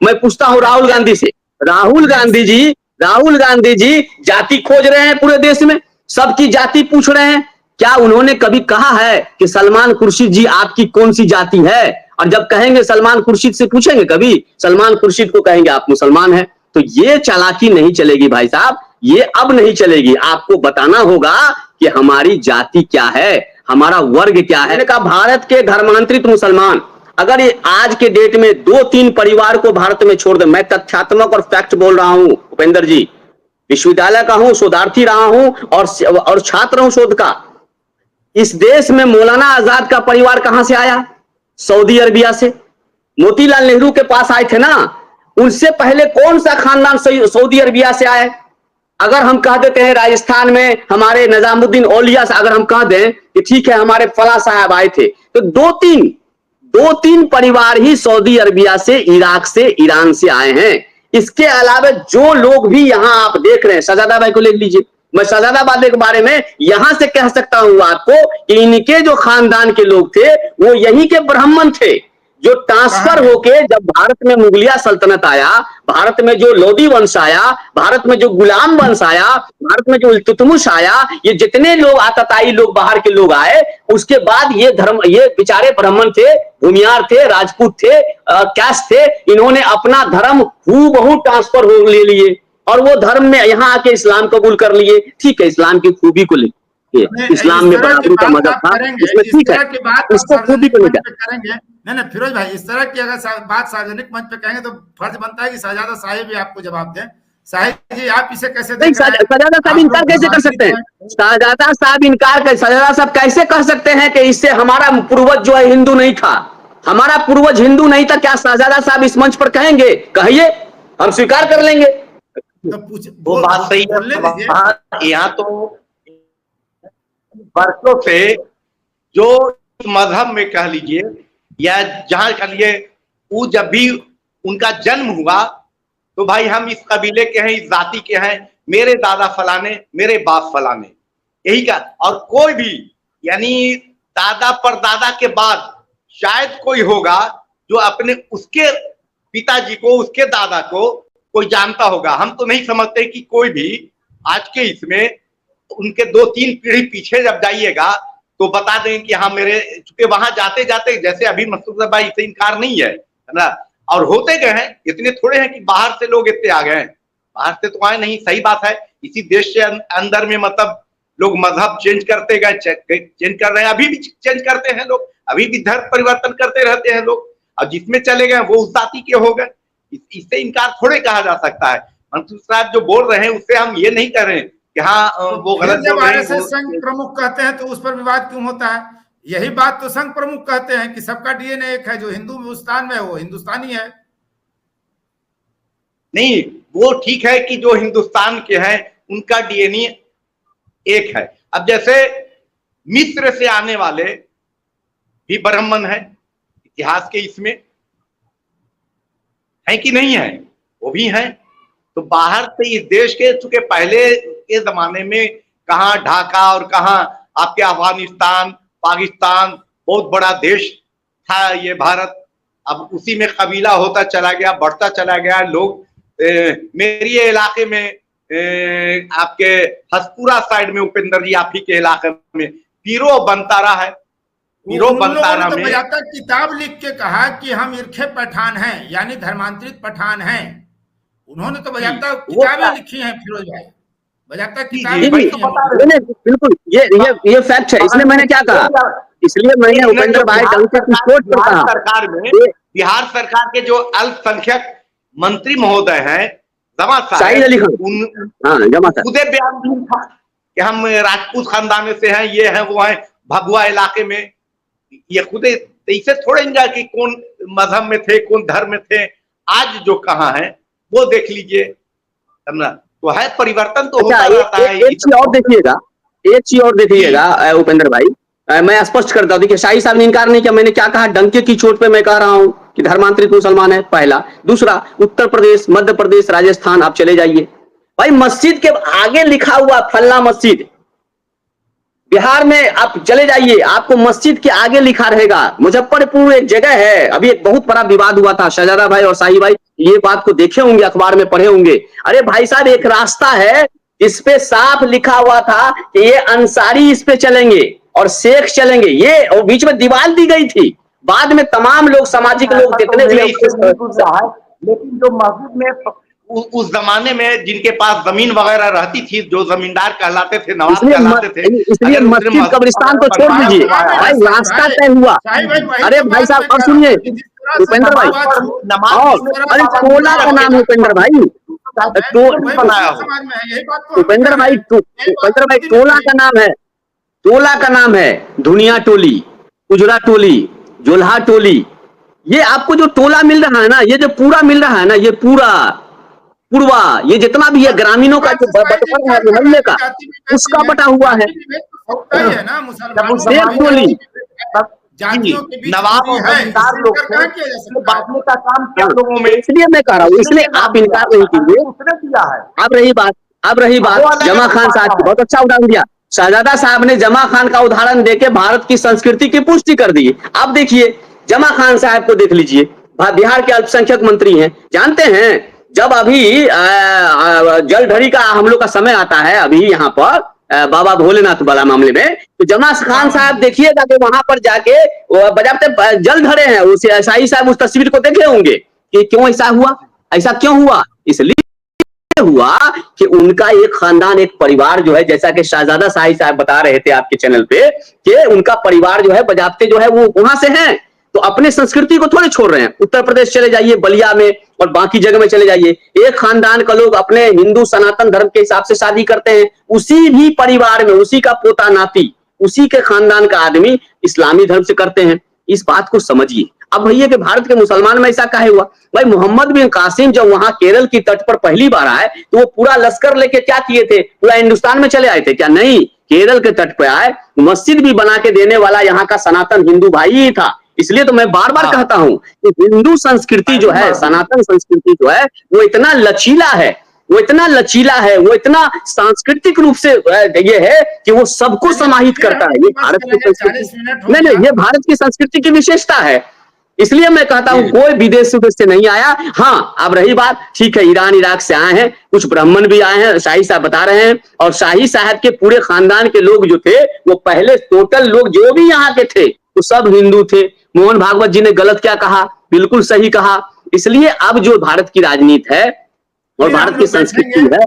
मैं पूछता हूँ राहुल गांधी से, राहुल गांधी जी जाति खोज रहे हैं पूरे देश में, सबकी जाति पूछ रहे हैं। क्या उन्होंने कभी कहा है कि सलमान खुर्शीद जी आपकी कौन सी जाति है? और जब कहेंगे सलमान खुर्शीद से पूछेंगे कभी, सलमान खुर्शीद को कहेंगे आप मुसलमान हैं। तो ये चालाकी नहीं चलेगी भाई साहब, ये अब नहीं चलेगी। आपको बताना होगा कि हमारी जाति क्या है, हमारा वर्ग क्या है। मैंने कहा भारत के धर्मांतरित मुसलमान अगर ये आज के डेट में 2-3 परिवार को भारत में छोड़ दे, मैं तथ्यात्मक और फैक्ट बोल रहा हूं उपेंद्र जी, विश्वविद्यालय का हूं, शोधार्थी रहा हूं और छात्र हूं शोध का। इस देश में मौलाना आजाद का परिवार कहां से आया? सऊदी अरबिया से। मोतीलाल नेहरू के पास आए थे ना, उनसे पहले कौन सा खानदान सऊदी अरबिया से आए? अगर हम कह देते हैं राजस्थान में हमारे निजामुद्दीन औलिया से, अगर हम कह दें कि ठीक है हमारे फला साहब आए थे, तो दो तीन परिवार ही सऊदी अरबिया से, इराक से, ईरान से आए हैं। इसके अलावा जो लोग भी यहां आप देख रहे हैं, शहजादा भाई को ले लीजिए, मैं शहजादाबाद के बारे में यहां से कह सकता हूं आपको कि इनके जो खानदान के लोग थे वो यहीं के ब्राह्मण थे, जो ट्रांसफर होके जब भारत में मुगलिया सल्तनत आया, भारत में जो लोदी वंश आया, भारत में जो गुलाम वंश आया, भारत में जो इल्तुतमिश आया, ये जितने लोग आतताई लोग बाहर के लोग आए, उसके बाद ये बेचारे ब्राह्मण थे, भूमियार थे, राजपूत थे, कैस्ट थे, इन्होंने अपना धर्म हूबहू ट्रांसफर हो ले लिए और वो धर्म में यहाँ आके इस्लाम कबूल कर लिए। ठीक है, इस्लाम की खूबी को लेके, इस्लाम में बराबरी का मदद था, इसमें ठीक है, उसको खूबी को लेकर करेंगे। नहीं फिरोज भाई, इस तरह की अगर बात सार्वजनिक मंच पे कहेंगे तो फर्ज बनता है कि शहजादा साहिब भी आपको जवाब दें। साहिब जी, आप इसे कैसे देख रहे हैं? शहजादा साहब इनकार कैसे कर सकते हैं? शहजादा साहब इनकार कर, शहजादा साहब कैसे कह सकते हैं कि इससे हमारा पूर्वज जो है हिंदू नहीं था? हमारा पूर्वज हिंदू नहीं था, क्या शहजादा साहब इस मंच पर कहेंगे? कहिए, हम स्वीकार कर लेंगे। तो वो बात सही है। यहाँ तो वर्षों से जो मजहब में कह लीजिए या जहां कह लिए, वो जब भी उनका जन्म हुआ तो भाई हम इस कबीले के हैं, इस जाति के हैं, मेरे दादा फलाने, मेरे बाप फलाने, यही का। और कोई भी यानी दादा परदादा के बाद शायद कोई होगा जो अपने उसके पिताजी को, उसके दादा को कोई जानता होगा। हम तो नहीं समझते कि कोई भी आज के इसमें उनके 2-3 पीढ़ी पीछे जब जाइएगा तो बता दें कि हाँ मेरे, चूंकि वहां जाते जाते जैसे अभी मसूद भाई इसे इनकार नहीं है ना, और होते गए हैं, इतने थोड़े हैं कि बाहर से लोग इतने आ गए हैं, बाहर से तो आए नहीं, सही बात है। इसी देश से अंदर में मतलब लोग मजहब चेंज करते गए, चेंज कर रहे हैं, अभी भी चेंज करते हैं लोग, अभी भी धर्म परिवर्तन करते रहते हैं लोग, और जिसमें चले गए वो उस जाति के हो गए। इससे इनकार थोड़े कहा जा सकता है। मंसूर साहब जो बोल रहे हैं उससे हम ये नहीं कर रहे हैं कि हाँ वो गलत बोल रहे हैं। संघ प्रमुख कहते हैं तो उस पर विवाद क्यों होता है? यही बात तो संघ प्रमुख कहते हैं कि सबका डीएनए एक है, जो हिंदुस्तान में वो हिंदुस्तानी है। नहीं, वो ठीक है कि जो हिंदुस्तान के हैं उनका डीएनए एक है। अब जैसे मिस्र से आने वाले भी ब्राह्मण है, इतिहास के इसमें है कि नहीं है? वो भी हैं। तो बाहर से इस देश के, चूंकि पहले के जमाने में कहाँ ढाका और कहाँ आपके अफगानिस्तान, पाकिस्तान बहुत बड़ा देश था ये भारत। अब उसी में कबीला होता चला गया, बढ़ता चला गया। लोग मेरी ये इलाके में आपके हसपुरा साइड में, उपेंद्र जी आप ही के इलाके में पीरो बंतारा है, पीरो बंतारा में किताब लिख के कहा कि हम इरखे पठान हैं, यानी धर्मांतरित पठान हैं। उन्होंने तो बजाता किताबें लिखी हैं फिरोज भाई, बजाता किताबें। बिल्कुल ये फैक्ट है, इसलिए मैंने क्या कहा, इसलिए मैंने उपेंद्र भाई सरकार में, बिहार सरकार के जो अल्पसंख्यक मंत्री महोदय हैं जमा साहब, खुदे बयान दिया था कि हम राजपूत खानदान से हैं, ये हैं वो हैं, भगवा इलाके में। ये खुदे इसे थोड़े कि कौन मजहब में थे, कौन धर्म में थे, आज जो कहाँ है वो देख लीजिए, समझा? तो है परिवर्तन तो होता रहता है। एक चीज और देखिएगा उपेंद्र भाई, मैं स्पष्ट करता हूं कि शाही साहब ने इनकार नहीं किया। मैंने क्या कहा, डंके की चोट पे मैं कह रहा हूं कि धर्मांतरित मुसलमान है, पहला। दूसरा, उत्तर प्रदेश, मध्य प्रदेश, राजस्थान आप चले जाइए भाई, मस्जिद के आगे लिखा हुआ फल्ला मस्जिद। बिहार में आप चले जाइए, आपको मस्जिद के आगे लिखा रहेगा। मुजफ्फरपुर एक जगह है, अभी एक बहुत बड़ा विवाद हुआ था, शहजादा भाई और शाही भाई ये बात को देखे होंगे, अखबार में पढ़े होंगे। अरे भाई साहब, एक रास्ता है, इस पे साफ लिखा हुआ था कि ये अंसारी इस पे चलेंगे और शेख चलेंगे, ये और बीच में दीवार दी गई थी। बाद में तमाम लोग, सामाजिक लोग जितने भी लेकिन जो मस्जिद में उस जमाने में जिनके पास जमीन वगैरह रहती थी, जो जमींदार कहलाते थे, नवाब कहलाते थे, इसलिए मस्जिद कब्रिस्तान तो छोड़ दीजिए भाई, रास्ता तय हुआ। अरे भाई साहब, और सुनिए उपेंद्र भाई, अरे टोला का नाम उपेंद्र भाई, उपेंद्र भाई टोला का नाम है, टोला का नाम है दुनिया टोली, उजरा टोली, जोल्हा टोली। ये आपको जो टोला मिल रहा है ना, ये जो पूरा मिल रहा है ना, ये पूरा ये जितना भी है ग्रामीणों का जो बटफर है मोहल्ले का, उसका बटा हुआ है। नवाब और जमींदार लोग बांटने का काम क्या लोगों में, इसलिए मैं कह रहा हूँ, इसलिए आप इनकार नहीं कीजिए। अब रही बात जमा खान साहब की, बहुत अच्छा उदाहरण दिया। शहजादा साहब ने जमा खान का उदाहरण देके भारत की संस्कृति की पुष्टि कर दी। अब देखिए जमा खान साहब को देख लीजिए, बिहार के अल्पसंख्यक मंत्री हैं। जानते हैं जब अभी जलढरी का हम लोग का समय आता है, अभी यहाँ पर बाबा भोलेनाथ वाला मामले में, तो जमा खान साहब देखिएगा कि वहां पर जाके बजाते जल धरे हैं। उस शाही साहब उस तस्वीर को देखे होंगे कि क्यों ऐसा हुआ, ऐसा क्यों हुआ? इसलिए हुआ कि उनका एक खानदान, एक परिवार जो है, जैसा कि शहजादा शाही साहब बता रहे थे आपके चैनल पे, कि उनका परिवार जो है बजाते जो है वो वहां से हैं, तो अपने संस्कृति को थोड़े छोड़ रहे हैं। उत्तर प्रदेश चले जाइए, बलिया में और बाकी जगह में चले जाइए, एक खानदान का लोग अपने हिंदू सनातन धर्म के हिसाब से शादी करते हैं, उसी भी परिवार में उसी का पोता नाती, उसी के खानदान का आदमी इस्लामी धर्म से करते हैं। इस बात को समझिए। अब भैया कि भारत के मुसलमान में ऐसा काहे हुआ? भाई मोहम्मद बिन कासिम जब वहां केरल की तट पर पहली बार आए, तो वो पूरा लश्कर लेके क्या किए थे? पूरा हिंदुस्तान में चले आए थे क्या? नहीं, केरल के तट पर आए, मस्जिद भी बना के देने वाला यहाँ का सनातन हिंदू भाई ही था। इसलिए तो मैं बार बार कहता हूं कि हिंदू संस्कृति जो है, सनातन संस्कृति जो है, वो इतना लचीला है, वो इतना सांस्कृतिक रूप से ये है कि वो सबको समाहित करता है। ये भारत की संस्कृति नहीं, ये भारत की संस्कृति की विशेषता है। इसलिए मैं कहता हूं कोई विदेश से नहीं आया। हाँ, अब रही बात, ठीक है, ईरान इराक से आए हैं, कुछ ब्राह्मण भी आए हैं, शाही साहब बता रहे हैं, और शाही साहब के पूरे खानदान के लोग जो थे, वो पहले टोटल लोग जो भी यहाँ के थे वो सब हिंदू थे। मोहन भागवत जी ने गलत क्या कहा? बिल्कुल सही कहा। इसलिए अब जो भारत की राजनीति है और भारत की संस्कृति है,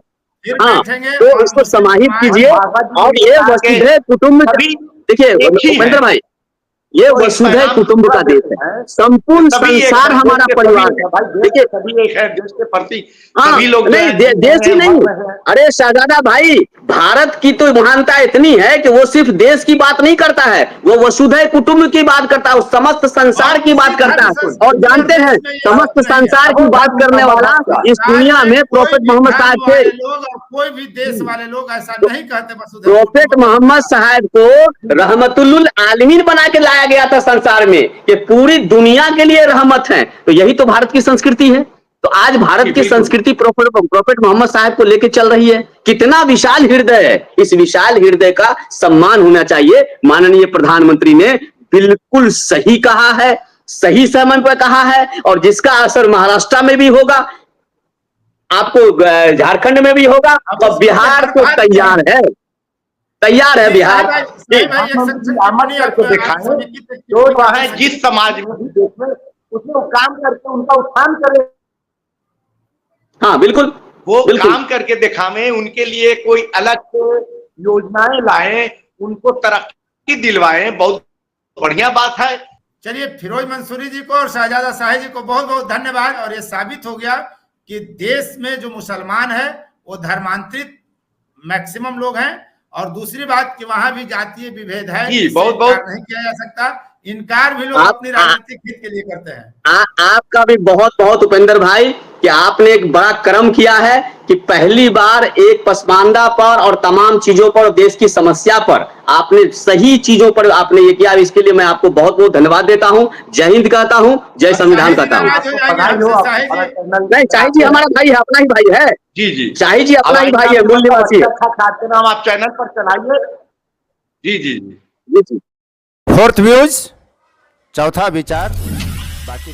हाँ, तो इसको समाहित कीजिए। और ये वसुधैव कुटुंब, देखिए उपेंद्र भाई, ये वसुधैव कुटुंब का देश है, संपूर्ण संसार हमारा परिवार है। देखिए सभी एक है, देश के प्रति हाँ, सभी लोग नहीं देश ही नहीं, अरे शहजादा भाई, भारत की तो महानता इतनी है कि वो सिर्फ देश की बात नहीं करता है, वो वसुधैव कुटुंब की बात करता है, समस्त संसार की बात करता है। और जानते हैं, समस्त संसार की बात करने वाला इस दुनिया में प्रोफेट मोहम्मद साहब थे। कोई भी देश वाले लोग ऐसा नहीं कहते। प्रोफेट मोहम्मद साहब को रहमतुल्लिल आलमीन बना के लाया गया था संसार में, कि पूरी दुनिया के लिए रहमत है। तो यही तो भारत की संस्कृति है। तो आज भारत की संस्कृति प्रोफेट मोहम्मद साहब को लेके चल रही है। कितना विशाल हृदय है, इस विशाल हृदय का सम्मान होना चाहिए। माननीय प्रधानमंत्री ने बिल्कुल सही कहा है, सही समय पर कहा है, और जिसका असर महाराष्ट्र में भी होगा, आपको झारखंड में भी होगा, और बिहार तो तैयार है बिहार। जिस समाज में भी देखें उसमें वो काम करके उनका उत्थान करे। हाँ बिल्कुल, वो काम करके दिखावे, उनके लिए कोई अलग से योजनाएं लाएं, उनको तरक्की दिलवाएं, बहुत बढ़िया बात है। चलिए, फिरोज मंसूरी जी को और शहजादा शाही जी को बहुत बहुत धन्यवाद। और ये साबित हो गया कि देश में जो मुसलमान है वो धर्मांतरित मैक्सिमम लोग हैं। और दूसरी बात कि वहां भी जातीय विभेद है, बहुत नहीं किया जा सकता। इनकार भी लोग अपनी राजनीतिक हित के लिए करते हैं। आपका भी बहुत बहुत उपेंद्र भाई कि आपने एक बड़ा कर्म किया है कि पहली बार एक पसमानदा पर और तमाम चीजों पर, देश की समस्या पर आपने सही चीजों पर आपने ये किया। इसके लिए मैं आपको बहुत बहुत धन्यवाद देता हूँ। जय हिंद कहता हूँ, जय संविधान कहता हूँ। नहीं, शाही जी हमारा भाई है, अपना ही भाई है। जी शाही जी अपना ही भाई है, मूल निवासी है। नाम आप चैनल पर चलाइए। जी। फोर्थ व्यूज, चौथा विचार, बाकी